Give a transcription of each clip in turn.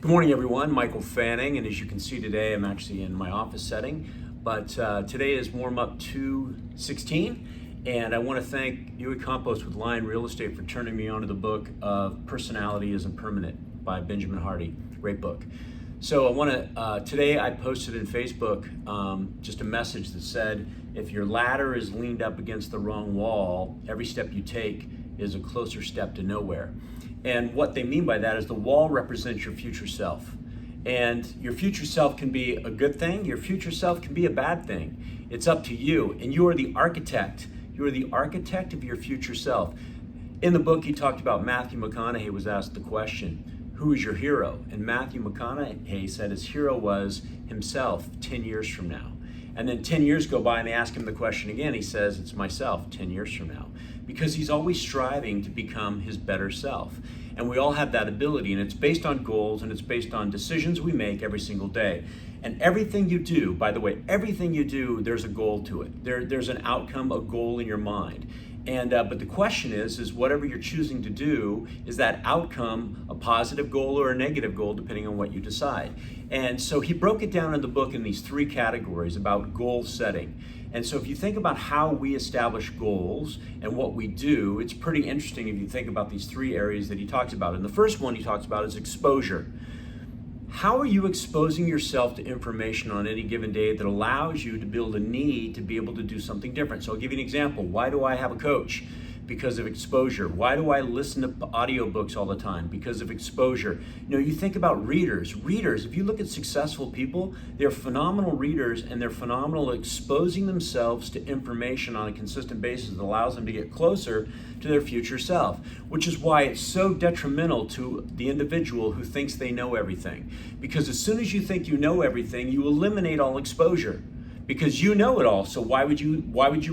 Good morning, everyone. Michael Fanning, and as you can see today, I'm actually in my office setting. But today is Warm Up 216, and I want to thank Huey Compost with Lion Real Estate for turning me on to the book of Personality Isn't Permanent by Benjamin Hardy. Great book. So I want to, today I posted in Facebook just a message that said, if your ladder is leaned up against the wrong wall, every step you take is a closer step to nowhere. And what they mean by that is the wall represents your future self. And your future self can be a good thing, your future self can be a bad thing. It's up to you, and you are the architect. You are the architect of your future self. In the book, he talked about Matthew McConaughey was asked the question, who is your hero? And Matthew McConaughey said his hero was himself 10 years from now. And then 10 years go by and they ask him the question again. He says, it's myself 10 years from now. Because he's always striving to become his better self. And we all have that ability, and it's based on goals, and it's based on decisions we make every single day. And everything you do, by the way, everything you do, there's a goal to it. There's an outcome, a goal in your mind. And but the question is whatever you're choosing to do, is that outcome a positive goal or a negative goal, depending on what you decide. And so he broke it down in the book in these three categories about goal setting. And so if you think about how we establish goals and what we do, it's pretty interesting if you think about these three areas that he talks about. And the first one he talks about is exposure. How are you exposing yourself to information on any given day that allows you to build a need to be able to do something different? So I'll give you an example. Why do I have a coach? Because of exposure. Why do I listen to audiobooks all the time? Because of exposure. You know, you think about readers. Readers, if you look at successful people, they're phenomenal readers, and they're phenomenal at exposing themselves to information on a consistent basis that allows them to get closer to their future self, which is why it's so detrimental to the individual who thinks they know everything. Because as soon as you think you know everything, you eliminate all exposure. Because you know it all, so why would you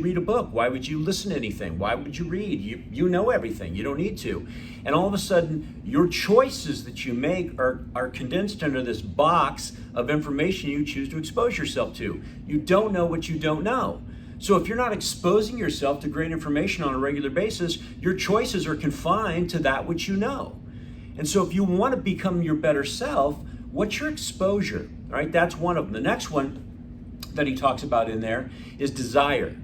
read a book? Why would you listen to anything? Why would you read? You know everything, you don't need to. And all of a sudden, your choices that you make are condensed under this box of information you choose to expose yourself to. You don't know what you don't know. So if you're not exposing yourself to great information on a regular basis, your choices are confined to that which you know. And so if you want to become your better self, what's your exposure? All right, that's one of them. The next one that he talks about in there is desire,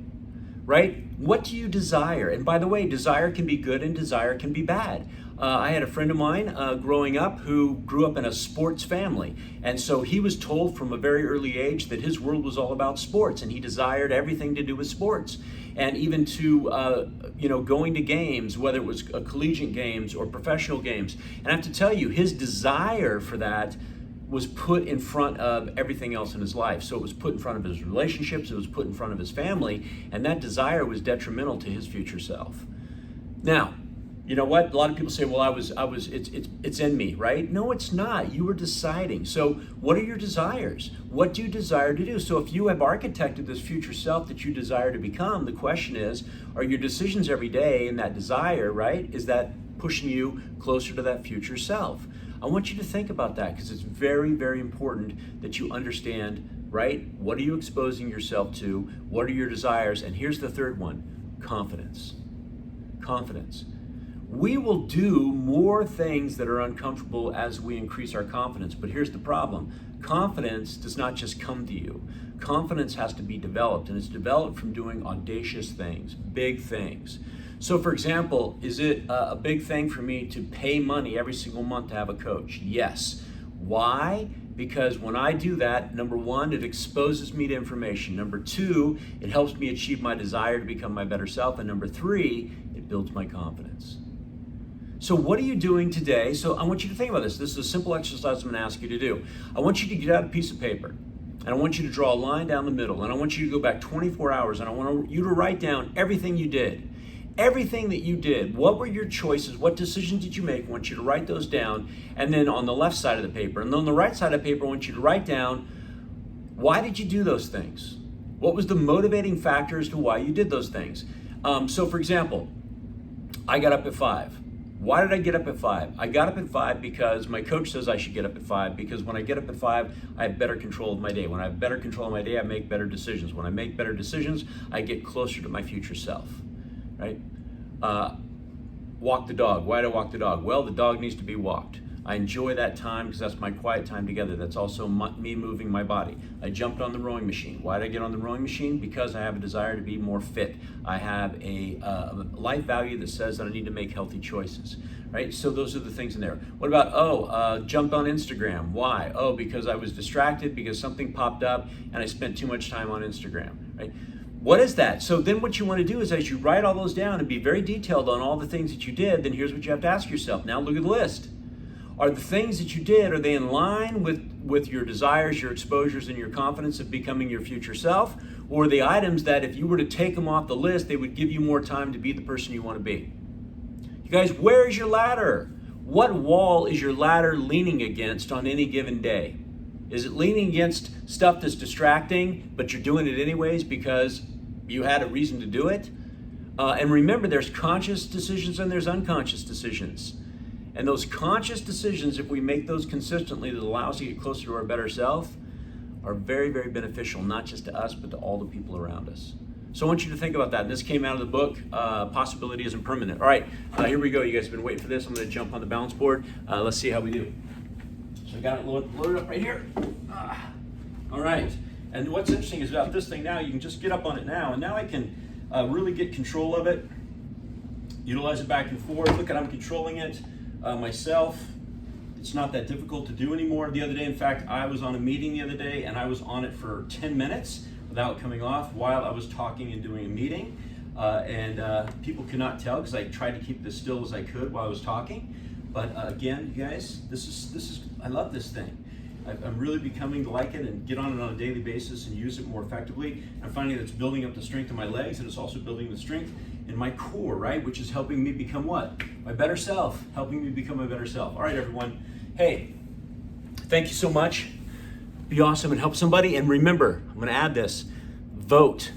right? What do you desire? And by the way, desire can be good and desire can be bad. I had a friend of mine growing up who grew up in a sports family. And so he was told from a very early age that his world was all about sports, and he desired everything to do with sports. And even to, going to games, whether it was collegiate games or professional games. And I have to tell you, his desire for that was put in front of everything else in his life. So it was put in front of his relationships, it was put in front of his family, and that desire was detrimental to his future self. Now, you know what? A lot of people say, well, it's in me, right? No, it's not. You were deciding. So what are your desires? What do you desire to do? So if you have architected this future self that you desire to become, the question is, are your decisions every day and that desire, right? Is that pushing you closer to that future self? I want you to think about that because it's very, very important that you understand, right? What are you exposing yourself to? What are your desires? And here's the third one, confidence. Confidence. We will do more things that are uncomfortable as we increase our confidence, but here's the problem. Confidence does not just come to you. Confidence has to be developed, and it's developed from doing audacious things, big things. So for example, is it a big thing for me to pay money every single month to have a coach? Yes. Why? Because when I do that, number one, it exposes me to information. Number two, it helps me achieve my desire to become my better self. And number three, it builds my confidence. So what are you doing today? So I want you to think about this. This is a simple exercise I'm going to ask you to do. I want you to get out a piece of paper, and I want you to draw a line down the middle, and I want you to go back 24 hours, and I want you to write down everything you did. Everything that you did. What were your choices? What decisions did you make? I want you to write those down. And then on the left side of the paper, and on the right side of the paper, I want you to write down, why did you do those things? What was the motivating factor as to why you did those things? So for example, I got up at 5. Why did I get up at 5? I got up at 5 because my coach says I should get up at 5, because when I get up at 5, I have better control of my day. When I have better control of my day, I make better decisions. When I make better decisions, I get closer to my future self. Right? Walk the dog. Why do I walk the dog? Well, the dog needs to be walked. I enjoy that time because that's my quiet time together. That's also me moving my body. I jumped on the rowing machine. Why did I get on the rowing machine? Because I have a desire to be more fit. I have a life value that says that I need to make healthy choices, right? So those are the things in there. What about, jumped on Instagram. Why? Oh, because I was distracted because something popped up and I spent too much time on Instagram, right? What is that? So then what you want to do is as you write all those down and be very detailed on all the things that you did, then here's what you have to ask yourself. Now look at the list. Are the things that you did, are they in line with your desires, your exposures, and your confidence of becoming your future self? Or are the items that if you were to take them off the list, they would give you more time to be the person you want to be? You guys, where is your ladder? What wall is your ladder leaning against on any given day? Is it leaning against stuff that's distracting, but you're doing it anyways because you had a reason to do it? And remember, there's conscious decisions and there's unconscious decisions. And those conscious decisions, if we make those consistently, that allow us to get closer to our better self, are very, very beneficial, not just to us, but to all the people around us. So I want you to think about that. And this came out of the book, Possibility Isn't Permanent. All right, here we go. You guys have been waiting for this. I'm going to jump on the balance board. Let's see how we do. So I got it loaded up right here. All right. And what's interesting is about this thing now, you can just get up on it now. And now I can really get control of it, utilize it back and forth. Look at, I'm controlling it myself. It's not that difficult to do anymore. The other day, in fact, I was on a meeting the other day and I was on it for 10 minutes without coming off while I was talking and doing a meeting. People could not tell because I tried to keep it as still as I could while I was talking. But again, you guys, this is I love this thing. I'm really becoming to like it and get on it on a daily basis and use it more effectively. I'm finding that it's building up the strength in my legs and it's also building the strength in my core, right? Which is helping me become what? My better self, helping me become my better self. All right, everyone. Hey, thank you so much. Be awesome and help somebody. And remember, I'm going to add this, vote.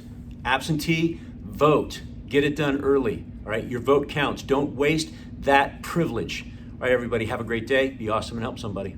Absentee, vote. Get it done early, all right? Your vote counts. Don't waste that privilege. All right, everybody, have a great day. Be awesome and help somebody.